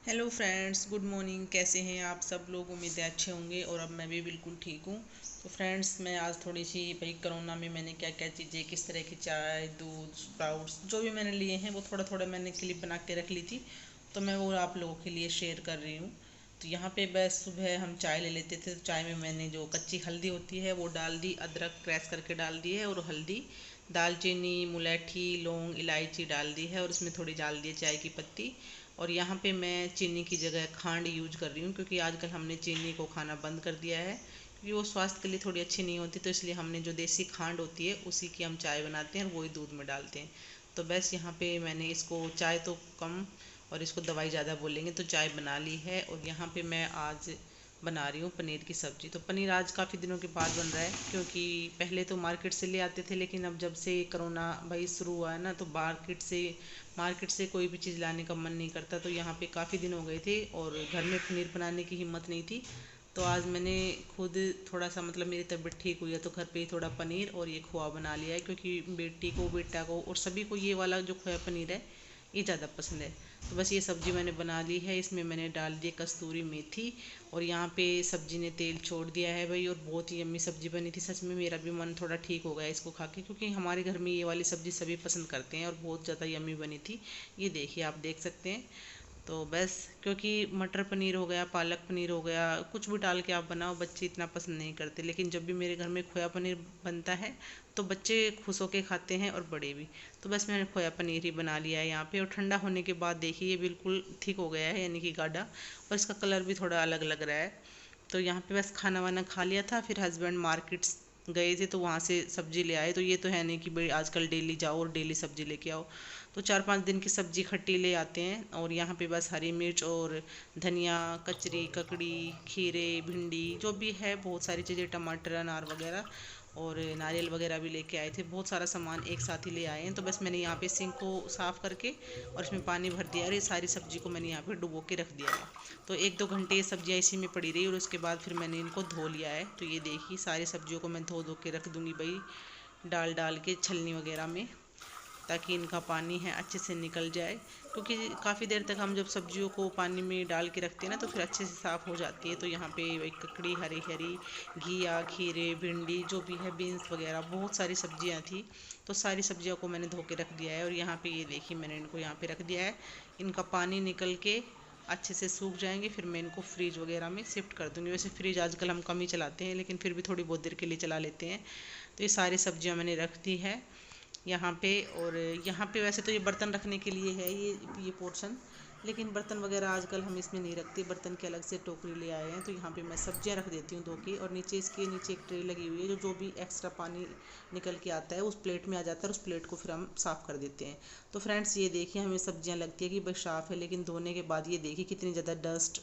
Hello friends, good morning. कैसे हैं आप सब लोग? उम्मीद है अच्छे होंगे और अब मैं भी बिल्कुल ठीक हूँ। तो फ्रेंड्स, मैं आज थोड़ी सी भाई कोरोना में मैंने क्या क्या चीज़ें, किस तरह की चाय, दूध, स्प्राउट्स जो भी मैंने लिए हैं वो थोड़ा थोड़ा मैंने क्लिप बना के रख ली थी। तो मैं वो आप लोगों के लिए शेयर कर रही हूँ। तो यहाँ पे बस सुबह हम चाय ले लेते थे, तो चाय में मैंने जो कच्ची हल्दी होती है वो डाल दी, अदरक क्रैश करके डाल दी है और हल्दी, दालचीनी, मुलैठी, लौंग, इलायची डाल दी है और उसमें थोड़ी डाल दी है चाय की पत्ती। और यहाँ पे मैं चीनी की जगह खांड यूज कर रही हूँ, क्योंकि आजकल हमने चीनी को खाना बंद कर दिया है, क्योंकि वो स्वास्थ्य के लिए थोड़ी अच्छी नहीं होती। तो इसलिए हमने जो देसी खांड होती है उसी की हम चाय बनाते हैं और वही दूध में डालते हैं। तो बस यहाँ पे मैंने इसको चाय तो कम और इसको दवाई ज़्यादा बोलेंगे तो चाय बना ली है। और यहाँ पे मैं आज बना रही हूँ पनीर की सब्ज़ी। तो पनीर आज काफ़ी दिनों के बाद बन रहा है, क्योंकि पहले तो मार्केट से ले आते थे, लेकिन अब जब से कोरोना भाई शुरू हुआ है ना, तो मार्केट से कोई भी चीज़ लाने का मन नहीं करता। तो यहाँ पे काफ़ी दिन हो गए थे और घर में पनीर बनाने की हिम्मत नहीं थी। तो आज मैंने खुद थोड़ा सा, मतलब मेरी तबीयत ठीक हुई है तो घर पे ही थोड़ा पनीर और ये खोआ बना लिया है, क्योंकि बेटी को, बेटा को और सभी को ये वाला जो खोया पनीर है ये ज़्यादा पसंद है। तो बस ये सब्ज़ी मैंने बना ली है। इसमें मैंने डाल दी कस्तूरी मेथी और यहाँ पे सब्ज़ी ने तेल छोड़ दिया है भाई, और बहुत ही यम्मी सब्ज़ी बनी थी। सच में मेरा भी मन थोड़ा ठीक हो गया इसको खा के, क्योंकि हमारे घर में ये वाली सब्ज़ी सभी पसंद करते हैं और बहुत ज़्यादा यम्मी बनी थी। ये देखिए, आप देख सकते हैं। तो बस, क्योंकि मटर पनीर हो गया, पालक पनीर हो गया, कुछ भी डाल के आप बनाओ, बच्चे इतना पसंद नहीं करते। लेकिन जब भी मेरे घर में खोया पनीर बनता है तो बच्चे खुश होके खाते हैं और बड़े भी। तो बस मैंने खोया पनीर ही बना लिया है यहाँ पे। और ठंडा होने के बाद देखिए ये बिल्कुल ठीक हो गया है, यानी कि गाढ़ा, और इसका कलर भी थोड़ा अलग लग रहा है। तो यहाँ पे बस खाना वाना खा लिया था, फिर हस्बैंड मार्केट गए थे तो वहाँ से सब्जी ले आए। तो ये तो है नहीं कि भाई आजकल डेली जाओ और डेली सब्जी लेके आओ। तो 4-5 दिन की सब्जी खट्टी ले आते हैं। और यहाँ पे बस हरी मिर्च और धनिया, कचरी, ककड़ी, खीरे, भिंडी, जो भी है बहुत सारी चीज़ें, टमाटर, अनार वगैरह और नारियल वगैरह भी लेके आए थे। बहुत सारा सामान एक साथ ही ले आए हैं। तो बस मैंने यहाँ पे सिंक को साफ़ करके और इसमें पानी भर दिया और ये सारी सब्जी को मैंने यहाँ पे डुबो के रख दिया है। तो 1-2 घंटे ये सब्जियाँ इसी में पड़ी रही और उसके बाद फिर मैंने इनको धो लिया है। तो ये देखिए, सारी सब्जियों को मैं धो धो के रख दूँगी भाई, डाल डाल के छलनी वगैरह में, ताकि इनका पानी है अच्छे से निकल जाए। क्योंकि काफ़ी देर तक हम जब सब्जियों को पानी में डाल के रखते हैं ना, तो फिर अच्छे से साफ़ हो जाती है। तो यहाँ पे एक ककड़ी, हरी हरी घिया, खीरे, भिंडी, जो भी है, बीन्स वगैरह, बहुत सारी सब्जियाँ थी। तो सारी सब्जियों को मैंने धो के रख दिया है और यहाँ पे ये देखिए मैंने इनको यहाँ पे रख दिया है। इनका पानी निकल के अच्छे से सूख जाएंगे, फिर मैं इनको फ्रीज वगैरह में शिफ्ट कर दूँगी। वैसे फ्रिज आजकल हम कम ही चलाते हैं, लेकिन फिर भी थोड़ी बहुत देर के लिए चला लेते हैं। तो ये सारी सब्जियां मैंने रख दी है यहाँ पे। और यहाँ पे वैसे तो ये बर्तन रखने के लिए है, ये पोर्शन, लेकिन बर्तन वगैरह आजकल हम इसमें नहीं रखते, बर्तन के अलग से टोकरी ले आए हैं। तो यहाँ पे मैं सब्जियाँ रख देती हूँ धो के, और नीचे इसके नीचे एक ट्रे लगी हुई है, जो भी एक्स्ट्रा पानी निकल के आता है उस प्लेट में आ जाता है, और उस प्लेट को फिर हम साफ़ कर देते हैं। तो फ्रेंड्स, ये देखिए, हमें सब्जियाँ लगती है कि बस साफ़ है, लेकिन धोने के बाद ये देखिए कितनी ज़्यादा डस्ट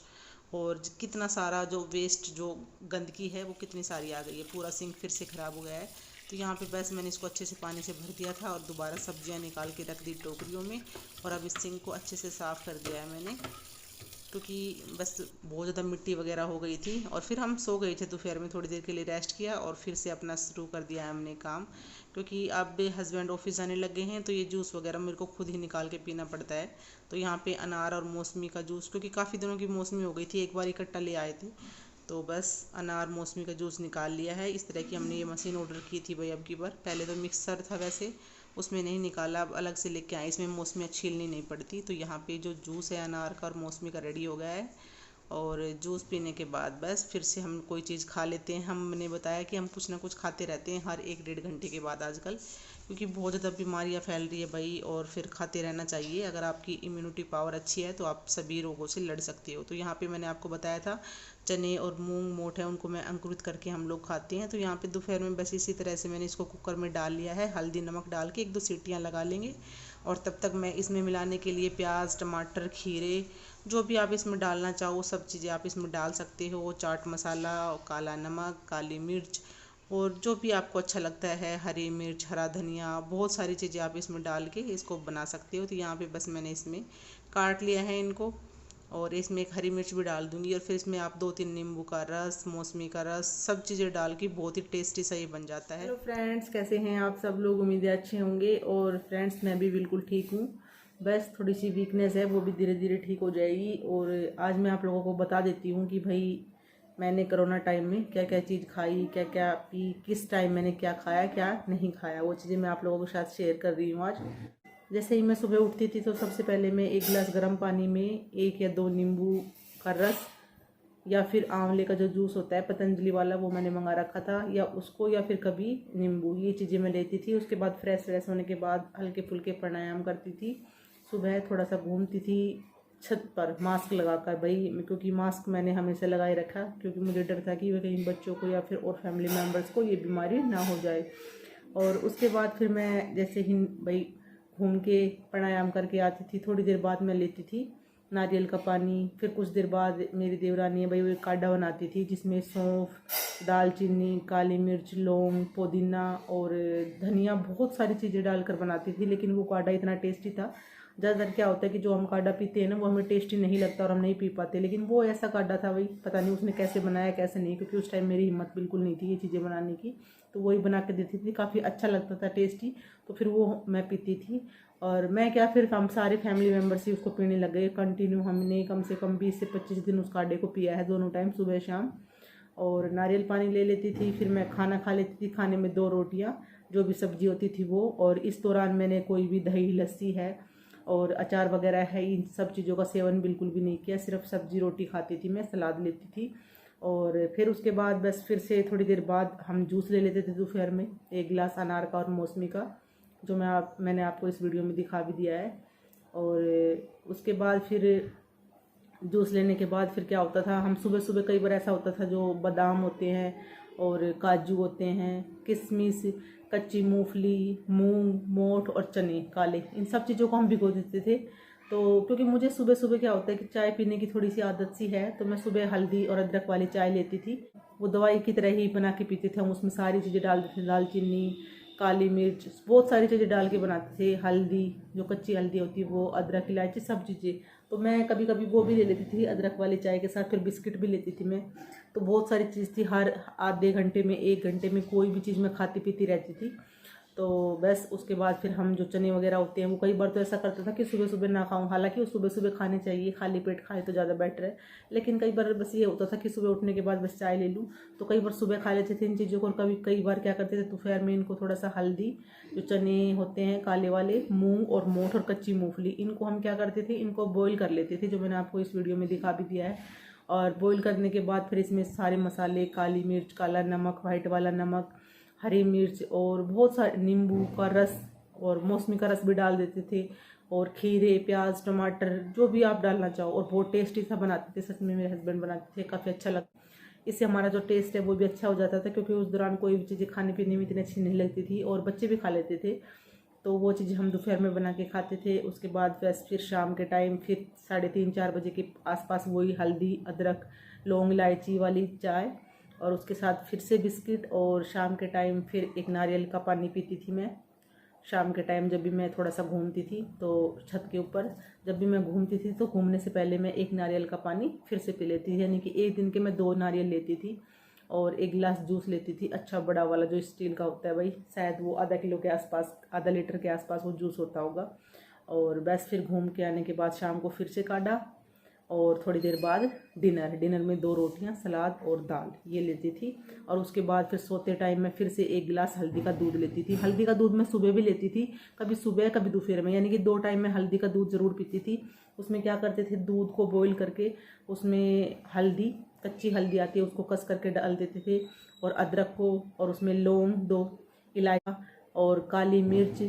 और कितना सारा जो वेस्ट, जो गंदगी है वो कितनी सारी आ गई है। पूरा सिंक फिर से ख़राब हो गया है। तो यहाँ पे बस मैंने इसको अच्छे से पानी से भर दिया था और दोबारा सब्जियाँ निकाल के रख दी टोकरियों में। और अब इस सिंक को अच्छे से साफ़ कर दिया है मैंने, क्योंकि बस बहुत ज़्यादा मिट्टी वगैरह हो गई थी। और फिर हम सो गए थे दोपहर में, थोड़ी देर के लिए रेस्ट किया और फिर से अपना शुरू कर दिया है हमने काम। क्योंकि अब हस्बैंड ऑफिस जाने लगे हैं, तो ये जूस वगैरह मेरे को खुद ही निकाल के पीना पड़ता है। तो यहाँ पे अनार और मौसमी का जूस, क्योंकि काफ़ी दिनों की मौसमी हो गई थी, एक बार इकट्ठा ले आए थे, तो बस अनार मौसमी का जूस निकाल लिया है। इस तरह की हमने ये मशीन ऑर्डर की थी भाई अब की बार। पहले तो मिक्सर था वैसे, उसमें नहीं निकाला, अब अलग से लेके आए, इसमें मौसमियाँ छीलनी नहीं पड़ती। तो यहाँ पे जो जूस है अनार का और मौसमी का रेडी हो गया है। और जूस पीने के बाद बस फिर से हम कोई चीज़ खा लेते हैं। हमने बताया कि हम कुछ ना कुछ खाते रहते हैं हर 1-1.5 घंटे के बाद आजकल, क्योंकि बहुत ज़्यादा बीमारियाँ फैल रही है भाई, और फिर खाते रहना चाहिए। अगर आपकी इम्यूनिटी पावर अच्छी है तो आप सभी रोगों से लड़ सकते हो। तो यहाँ पे मैंने आपको बताया था, चने और मूंग मोठ है, उनको मैं अंकुरित करके हम लोग खाते हैं। तो यहाँ पे दोपहर में बस इसी तरह से मैंने इसको कुकर में डाल लिया है, हल्दी नमक डाल के 1-2 सीटियाँ लगा लेंगे। और तब तक मैं इसमें मिलाने के लिए प्याज, टमाटर, खीरे, जो भी आप इसमें डालना चाहो सब चीज़ें आप इसमें डाल सकते हो। चाट मसाला, काला नमक, काली मिर्च, और जो भी आपको अच्छा लगता है, हरी मिर्च, हरा धनिया, बहुत सारी चीज़ें आप इसमें डाल के इसको बना सकते हो। तो यहाँ पे बस मैंने इसमें काट लिया है इनको, और इसमें एक हरी मिर्च भी डाल दूंगी। और फिर इसमें आप 2-3 नींबू का रस, मौसमी का रस, सब चीज़ें डाल के बहुत ही टेस्टी सा ये बन जाता है। हेलो फ्रेंड्स, कैसे हैं आप सब लोग? उम्मीद है अच्छे होंगे। और फ्रेंड्स, मैं भी बिल्कुल ठीक हूँ। बस थोड़ी सी वीकनेस है, वो भी धीरे धीरे ठीक हो जाएगी। और आज मैं आप लोगों को बता देती हूँ कि भाई मैंने कोरोना टाइम में क्या क्या चीज़ खाई, क्या क्या पी, किस टाइम मैंने क्या खाया क्या नहीं खाया, वो चीज़ें मैं आप लोगों के साथ शेयर कर रही हूँ आज। जैसे ही मैं सुबह उठती थी तो सबसे पहले मैं 1 गिलास गर्म पानी में 1 या 2 नींबू का रस या फिर आंवले का जो जूस होता है पतंजलि वाला, वो मैंने मंगा रखा था, या उसको या फिर कभी नींबू, ये चीज़ें मैं लेती थी। उसके बाद फ्रेश होने के बाद हल्के फुल्के प्राणायाम करती थी। सुबह थोड़ा सा घूमती थी छत पर मास्क लगाकर भाई, क्योंकि मास्क मैंने हमेशा लगाए रखा, क्योंकि मुझे डर था कि वह कहीं बच्चों को या फिर और फैमिली मेम्बर्स को ये बीमारी ना हो जाए। और उसके बाद फिर मैं जैसे ही भाई घूम के प्राणायाम करके आती थी, थोड़ी देर बाद मैं लेती थी नारियल का पानी। फिर कुछ देर बाद मेरी देवरानी है भाई वो एक काढ़ा बनाती थी जिसमें सौंफ, दालचीनी, काली मिर्च, लौंग, पुदीना और धनिया, बहुत सारी चीज़ें डालकर बनाती थी। लेकिन वो काढ़ा इतना टेस्टी था। ज़्यादातर क्या होता है कि जो हम काढ़ा पीते हैं ना वो हमें टेस्टी नहीं लगता और हम नहीं पी पाते, लेकिन वो ऐसा काढ़ा था भाई, पता नहीं उसने कैसे बनाया कैसे नहीं, क्योंकि उस टाइम मेरी हिम्मत बिल्कुल नहीं थी ये चीज़ें बनाने की। तो वही बना के देती थी, काफ़ी अच्छा लगता था टेस्टी, तो फिर वो मैं पीती थी। और मैं क्या, फिर हम सारे फैमिली मेम्बर्स ही उसको पीने लग गए कंटिन्यू। हमने कम से कम 20 से 25 दिन उस काढ़े को पिया है, दोनों टाइम सुबह शाम। और नारियल पानी ले लेती थी, फिर मैं खाना खा लेती थी, खाने में 2 रोटियां, जो भी सब्जी होती थी वो। और इस दौरान मैंने कोई भी दही लस्सी है और अचार वगैरह है, इन सब चीज़ों का सेवन बिल्कुल भी नहीं किया, सिर्फ सब्जी रोटी खाती थी मैं, सलाद लेती थी। और फिर उसके बाद बस फिर से थोड़ी देर बाद हम जूस ले लेते थे दोपहर में, 1 गिलास अनार का और मौसमी का, जो मैंने आपको इस वीडियो में दिखा भी दिया है। और उसके बाद फिर जूस लेने के बाद फिर क्या होता था, हम सुबह सुबह कई बार ऐसा होता था जो बादाम होते हैं और काजू होते हैं, किशमिश, कच्ची मूंगफली, मूंग, मोठ और चने काले, इन सब चीज़ों को हम भिगो देते थे। तो क्योंकि मुझे सुबह सुबह क्या होता है कि चाय पीने की थोड़ी सी आदत सी है, तो मैं सुबह हल्दी और अदरक वाली चाय लेती थी। वो दवाई की तरह ही बना के पीते थे हम, उसमें सारी चीज़ें डाल देते थे, दालचीनी, काली मिर्च, बहुत सारी चीज़ें डाल के बनाते थे, हल्दी, जो कच्ची हल्दी होती है वो, अदरक, इलायची, सब चीज़ें। तो मैं कभी कभी वो भी ले लेती थी अदरक वाली चाय के साथ, फिर बिस्किट भी लेती थी मैं। तो बहुत सारी चीज़ थी, हर आधे घंटे में 1 घंटे में कोई भी चीज़ मैं खाती पीती रहती थी। तो बस उसके बाद फिर हम जो चने वगैरह होते हैं वो कई बार तो ऐसा करता था कि सुबह सुबह ना खाऊं, हालांकि वो सुबह सुबह खाने चाहिए, खाली पेट खाए तो ज़्यादा बेटर है। लेकिन कई बार बस ये होता था कि सुबह उठने के बाद बस चाय ले लूँ, तो कई बार सुबह खा लेते थे इन चीज़ों को। और कई बार क्या करते थे, दोपहर में इनको थोड़ा सा हल्दी, जो चने होते हैं काले वाले, मूंग और मोठ और कच्ची मूंगफली, इनको हम क्या करते थे, इनको बॉईल कर लेते थे, जो मैंने आपको इस वीडियो में दिखा भी दिया है। और बॉईल करने के बाद फिर इसमें सारे मसाले, काली मिर्च, काला नमक, वाइट वाला नमक, हरी मिर्च और बहुत सारे, नींबू का रस और मौसमी का रस भी डाल देते थे, और खीरे, प्याज, टमाटर, जो भी आप डालना चाहो। और बहुत टेस्टी सा बनाते थे, सच में मेरे हस्बैंड बनाते थे, काफ़ी अच्छा लगता। इससे हमारा जो टेस्ट है वो भी अच्छा हो जाता था, क्योंकि उस दौरान कोई भी चीज़ें खाने पीने में इतनी अच्छी नहीं लगती थी और बच्चे भी खा लेते थे। तो वो चीज़ें हम दोपहर में बना के खाते थे। उसके बाद बस फिर शाम के टाइम फिर 3:30-4 बजे के आसपास वही हल्दी, अदरक, लौंग, इलायची वाली चाय, और उसके साथ फिर से बिस्किट। और शाम के टाइम फिर एक नारियल का पानी पीती थी मैं। शाम के टाइम जब भी मैं थोड़ा सा घूमती थी तो छत के ऊपर, जब भी मैं घूमती थी तो घूमने से पहले मैं एक नारियल का पानी फिर से पी लेती थी, यानी कि एक दिन के मैं 2 नारियल लेती थी। और 1 गिलास जूस लेती थी, अच्छा बड़ा वाला जो स्टील का होता है भाई, शायद वो आधा किलो के आसपास, आधा लीटर के आसपास वो जूस होता होगा। और बस फिर घूम के आने के बाद शाम को फिर से काढ़ा, और थोड़ी देर बाद डिनर में 2 रोटियां, सलाद और दाल, ये लेती थी। और उसके बाद फिर सोते टाइम मैं फिर से 1 गिलास हल्दी का दूध लेती थी। हल्दी का दूध मैं सुबह भी लेती थी, कभी सुबह कभी दोपहर में, यानी कि 2 टाइम मैं हल्दी का दूध ज़रूर पीती थी। उसमें क्या करते थे, दूध को बॉईल करके उसमें हल्दी, कच्ची हल्दी आती है, उसको कस करके डाल देते थे, और अदरक को, और उसमें लौंग, 2 इलायची और काली मिर्च,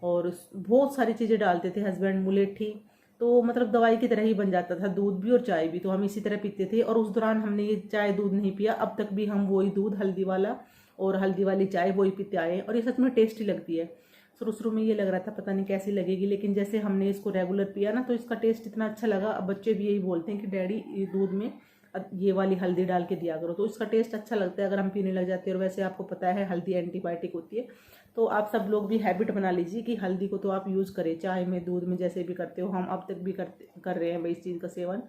और बहुत सारी चीज़ें डालते थे हस्बैंड, मुलेठी। तो मतलब दवाई की तरह ही बन जाता था दूध भी और चाय भी, तो हम इसी तरह पीते थे। और उस दौरान हमने ये चाय दूध नहीं पिया, अब तक भी हम वही दूध हल्दी वाला और हल्दी वाली चाय वही पीते आए हैं, और ये सच में टेस्टी लगती है। शुरू शुरू में ये लग रहा था पता नहीं कैसी लगेगी, लेकिन जैसे हमने इसको रेगुलर पिया ना तो इसका टेस्ट इतना अच्छा लगा। अब बच्चे भी यही बोलते हैं कि डैडी ये दूध में ये वाली हल्दी डाल के दिया करो, तो इसका टेस्ट अच्छा लगता है अगर हम पीने लग जाते हैं। और वैसे आपको पता है हल्दी एंटीबायोटिक होती है, तो आप सब लोग भी हैबिट बना लीजिए कि हल्दी को तो आप यूज़ करें, चाय में, दूध में, जैसे भी करते हो। हम अब तक भी कर रहे हैं भाई इस चीज़ का सेवन।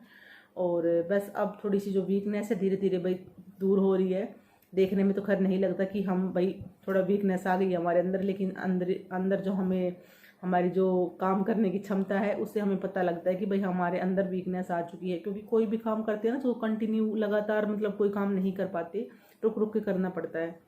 और बस अब थोड़ी सी जो वीकनेस है धीरे धीरे भाई दूर हो रही है। देखने में तो खैर नहीं लगता कि हम भाई थोड़ा वीकनेस आ गई हमारे अंदर, लेकिन अंदर अंदर जो हमें हमारी जो काम करने की क्षमता है उससे हमें पता लगता है कि भाई हमारे अंदर वीकनेस आ चुकी है। क्योंकि कोई भी काम करते हैं ना तो कंटिन्यू लगातार मतलब कोई काम नहीं कर पाते, रुक रुक के करना पड़ता है।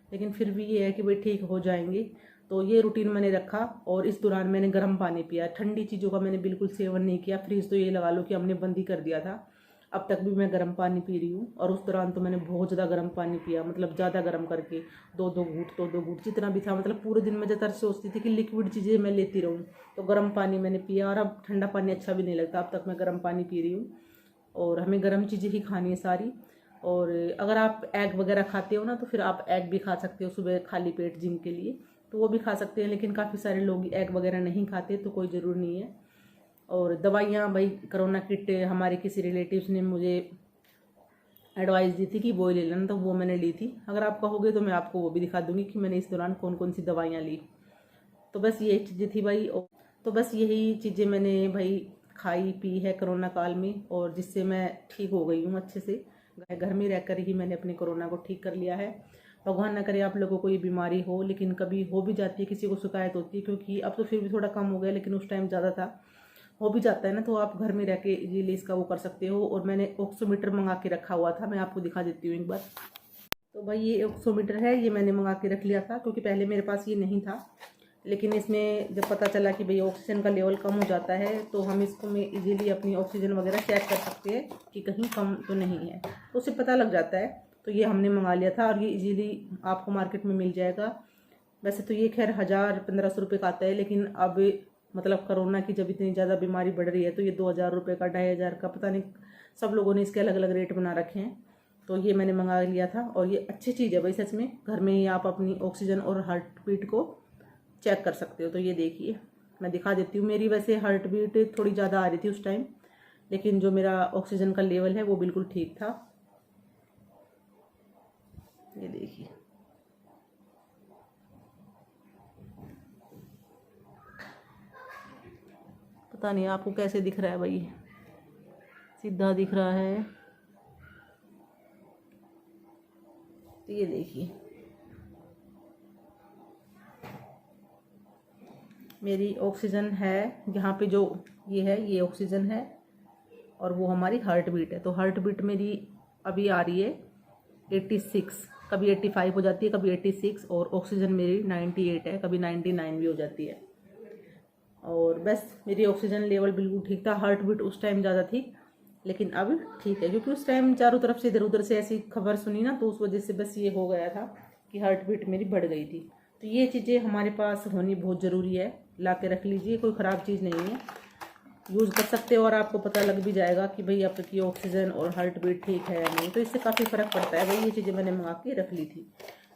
लेकिन फिर भी ये है कि भाई ठीक हो जाएंगे। तो ये रूटीन मैंने रखा और इस दौरान मैंने गर्म पानी पिया, ठंडी चीज़ों का मैंने बिल्कुल सेवन नहीं किया। फ्रीज तो ये लगा लो कि हमने बंद ही कर दिया था। अब तक भी मैं गर्म पानी पी रही हूँ और उस दौरान तो मैंने बहुत ज़्यादा गर्म पानी पिया, मतलब ज़्यादा गर्म करके 2-2 घूंट जितना भी था। मतलब पूरे दिन में ज़्यादातर सोचती थी कि लिक्विड चीज़ें मैं लेती रहूँ, तो गर्म पानी मैंने पिया। और अब ठंडा पानी अच्छा भी नहीं लगता, अब तक मैं गर्म पानी पी रही हूँ। और हमें गर्म चीज़ें ही खानी है सारी। और अगर आप एग वगैरह खाते हो ना तो फिर आप एग भी खा सकते हो सुबह खाली पेट जिम के लिए, तो वो भी खा सकते हैं। लेकिन काफ़ी सारे लोग एग वगैरह नहीं खाते, तो कोई ज़रूर नहीं है। और दवाइयाँ भाई, कोरोना किट हमारे किसी रिलेटिव्स ने मुझे एडवाइस दी थी कि वो ही ले लेना, तो वो मैंने ली थी। अगर आप कहोगे तो मैं आपको वो भी दिखा दूंगी कि मैंने इस दौरान कौन कौन सी दवाइयाँ ली। तो बस ये चीज़ें थी भाई। तो बस यही चीज़ें मैंने भाई खाई पी है कोरोना काल में, और जिससे मैं ठीक हो गई हूँ अच्छे से। घर में रहकर ही मैंने अपने कोरोना को ठीक कर लिया है। भगवान ना करे आप लोगों को ये बीमारी हो, लेकिन कभी हो भी जाती है, किसी को शिकायत होती है। क्योंकि अब तो फिर भी थोड़ा कम हो गया, लेकिन उस टाइम ज़्यादा था। हो भी जाता है ना, तो आप घर में रह के इजीली इसका वो कर सकते हो। और मैंने ऑक्सीमीटर मंगा के रखा हुआ था, मैं आपको दिखा देती हूँ एक बार। तो भाई ये ऑक्सीमीटर है, ये मैंने मंगा के रख लिया था क्योंकि पहले मेरे पास ये नहीं था। लेकिन इसमें जब पता चला कि भाई ऑक्सीजन का लेवल कम हो जाता है, तो हम इसको में इजीली अपनी ऑक्सीजन वगैरह चेक कर सकते हैं कि कहीं कम तो नहीं है, तो उससे पता लग जाता है। तो ये हमने मंगा लिया था और ये इजीली आपको मार्केट में मिल जाएगा। वैसे तो ये खैर 1000-1500 रुपये का आता है, लेकिन अब मतलब कोरोना की जब इतनी ज़्यादा बीमारी बढ़ रही है तो ये 2000 रुपये का, 2500 का, पता नहीं सब लोगों ने इसके अलग अलग रेट बना रखे हैं। तो ये मैंने मंगा लिया था और ये अच्छी चीज़ है भाई सच में। घर में ही आप अपनी ऑक्सीजन और हार्ट बीट को चेक कर सकते हो। तो ये देखिए मैं दिखा देती हूँ। मेरी वैसे हार्ट बीट थोड़ी ज़्यादा आ रही थी उस टाइम, लेकिन जो मेरा ऑक्सीजन का लेवल है वो बिल्कुल ठीक था। ये देखिए, पता नहीं आपको कैसे दिख रहा है भाई, सीधा दिख रहा है। तो ये देखिए मेरी ऑक्सीजन है यहाँ पे, जो ये है ये ऑक्सीजन है और वो हमारी हार्ट बीट है। तो हार्ट बीट मेरी अभी आ रही है 86, कभी 85 हो जाती है, कभी 86। और ऑक्सीजन मेरी 98 है, कभी 99 भी हो जाती है। और बस मेरी ऑक्सीजन लेवल बिल्कुल ठीक था। हार्ट बीट उस टाइम ज़्यादा थी, लेकिन अब ठीक है। क्योंकि उस टाइम चारों तरफ से इधर उधर से ऐसी खबर सुनी ना, तो उस वजह से बस ये हो गया था कि हार्ट बीट मेरी बढ़ गई थी। तो ये चीज़ें हमारे पास होनी बहुत ज़रूरी है, ला के रख लीजिए, कोई ख़राब चीज़ नहीं है, यूज़ कर सकते हो। और आपको पता लग भी जाएगा कि भाई आपकी ऑक्सीजन और हार्ट बीट ठीक है या नहीं, तो इससे काफ़ी फ़र्क पड़ता है भाई। ये चीज़ें मैंने मंगा के रख ली थी।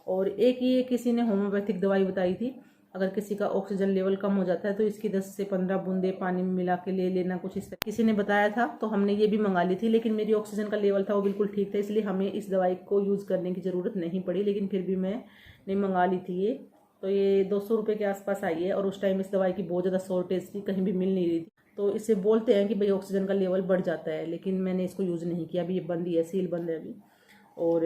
और एक ये किसी ने होम्योपैथिक दवाई बताई थी, अगर किसी का ऑक्सीजन लेवल कम हो जाता है तो इसकी 10 से 15 बूंदे पानी में मिला के ले लेना, कुछ इस तरह किसी ने बताया था। तो हमने ये भी मंगा ली थी, लेकिन मेरी ऑक्सीजन का लेवल था वो बिल्कुल ठीक था, इसलिए हमें इस दवाई को यूज़ करने की ज़रूरत नहीं पड़ी। लेकिन फिर भी मैंने मंगा ली थी ये। तो ये 200 रुपये के आसपास आई है, और उस टाइम इस दवाई की बहुत ज़्यादा शॉर्टेज थी, कहीं भी मिल नहीं रही थी। तो इससे बोलते हैं कि भाई ऑक्सीजन का लेवल बढ़ जाता है, लेकिन मैंने इसको यूज़ नहीं किया। अभी ये बंद ही है, सील बंद है अभी। और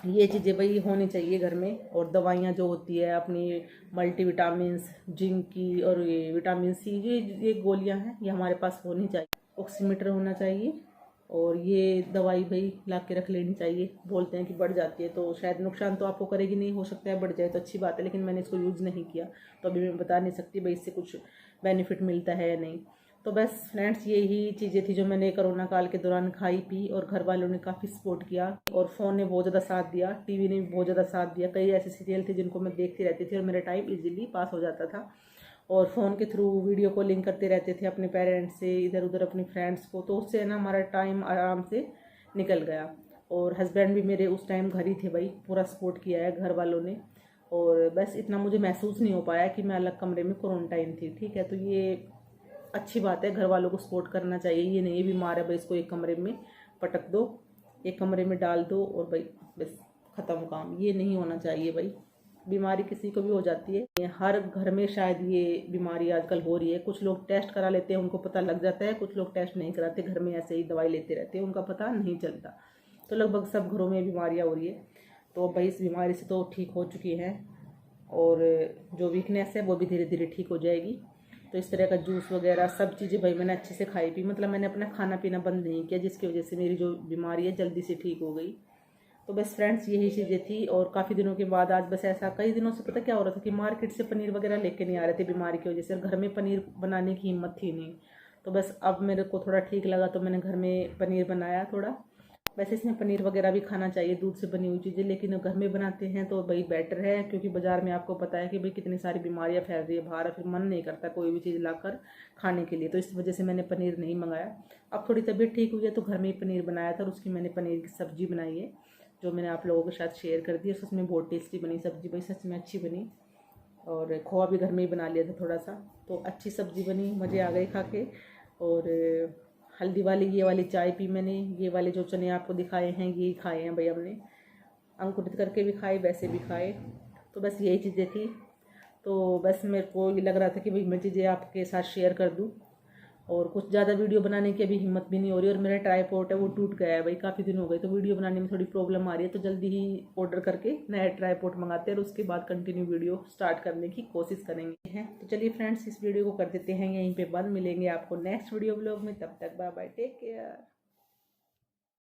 ये चीज़ें भाई होनी चाहिए घर में। और दवाइयाँ जो होती है अपनी मल्टीविटामिन्स, जिंक की और ये विटामिन सी, ये गोलियाँ हैं, ये हमारे पास होनी चाहिए। ऑक्सीमीटर होना चाहिए, और ये दवाई भाई ला के रख लेनी चाहिए। बोलते हैं कि बढ़ जाती है, तो शायद नुकसान तो आपको करेगी नहीं, हो सकता है बढ़ जाए तो अच्छी बात है, लेकिन मैंने इसको यूज़ नहीं किया, तो अभी मैं बता नहीं सकती भाई इससे कुछ बेनिफिट मिलता है या नहीं। तो बस फ्रेंड्स यही चीज़ें थी जो मैंने कोरोना काल के दौरान खाई पी, और घर वालों ने काफ़ी सपोर्ट किया, और फ़ोन ने बहुत ज़्यादा साथ दिया, टीवी ने भी बहुत ज़्यादा साथ दिया। कई ऐसे सीरियल थे जिनको मैं देखती रहती थी और मेरा टाइम इजीली पास हो जाता था। और फ़ोन के थ्रू वीडियो कॉलिंग करते रहते थे अपने पेरेंट्स से, इधर उधर अपने फ्रेंड्स को, तो उससे ना हमारा टाइम आराम से निकल गया। और हस्बैंड भी मेरे उस टाइम घर ही थे भाई, पूरा सपोर्ट किया है घर वालों ने। और बस इतना मुझे महसूस नहीं हो पाया कि मैं अलग कमरे में क्वारंटाइन थी, ठीक है। तो ये अच्छी बात है, घर वालों को सपोर्ट करना चाहिए। ये नहीं बीमार है भाई इसको एक कमरे में पटक दो, एक कमरे में डाल दो और भाई बस ख़त्म काम, ये नहीं होना चाहिए भाई। बीमारी किसी को भी हो जाती है, हर घर में शायद ये बीमारी आजकल हो रही है। कुछ लोग टेस्ट करा लेते हैं, उनको पता लग जाता है, कुछ लोग टेस्ट नहीं कराते, घर में ऐसे ही दवाई लेते रहते हैं, उनका पता नहीं चलता। तो लगभग सब घरों में बीमारियाँ हो रही है। तो भाई इस बीमारी से तो ठीक हो चुकी हैं, और जो वीकनेस है वो भी धीरे धीरे ठीक हो जाएगी। तो इस तरह का जूस वगैरह सब चीज़ें भाई मैंने अच्छे से खाई पी, मतलब मैंने अपना खाना पीना बंद नहीं किया, जिसकी वजह से मेरी जो बीमारी है जल्दी से ठीक हो गई। तो बस फ्रेंड्स यही चीज़ें थी। और काफ़ी दिनों के बाद आज बस ऐसा, कई दिनों से पता क्या हो रहा था कि मार्केट से पनीर वगैरह लेके नहीं आ रहे थे बीमारी की वजह से, और घर में पनीर बनाने की हिम्मत थी नहीं। तो बस अब मेरे को थोड़ा ठीक लगा तो मैंने घर में पनीर बनाया थोड़ा। वैसे इसमें पनीर वगैरह भी खाना चाहिए, दूध से बनी हुई चीज़ें, लेकिन घर में बनाते हैं तो भाई बेटर है, क्योंकि बाज़ार में आपको पता है कि भाई कितनी सारी बीमारियां फैल रही है बाहर, फिर मन नहीं करता कोई भी चीज़ लाकर खाने के लिए। तो इस वजह से मैंने पनीर नहीं मंगाया। अब थोड़ी तबीयत ठीक हुई है तो घर में ही पनीर बनाया था, और उसकी मैंने पनीर की सब्ज़ी बनाई है जो मैंने आप लोगों के साथ शेयर कर दी। उसमें बहुत टेस्टी बनी सब्ज़ी, भाई सच में अच्छी बनी। और खोआ भी घर में ही बना लिया था थोड़ा सा, तो अच्छी सब्ज़ी बनी, मज़े आ गए खा के। और हल्दी वाली ये वाली चाय पी मैंने, ये वाले जो चने आपको दिखाए हैं ये खाए हैं भाई हमने, अंकुरित करके भी खाए वैसे भी खाए। तो बस यही चीज़ें थी। तो बस मेरे को ये लग रहा था कि भाई मैं चीज़ें आपके साथ शेयर कर दूँ, और कुछ ज़्यादा वीडियो बनाने की अभी हिम्मत भी नहीं हो रही। और मेरा ट्राईपॉड है वो टूट गया है भाई, काफ़ी दिन हो गए, तो वीडियो बनाने में थोड़ी प्रॉब्लम आ रही है। तो जल्दी ही ऑर्डर करके नया ट्राईपॉड मंगाते हैं और उसके बाद कंटिन्यू वीडियो स्टार्ट करने की कोशिश करेंगे हैं। तो चलिए फ्रेंड्स इस वीडियो को कर देते हैं यहीं पे बंद, मिलेंगे आपको नेक्स्ट वीडियो ब्लॉग में, तब तक बाय बाय, टेक केयर।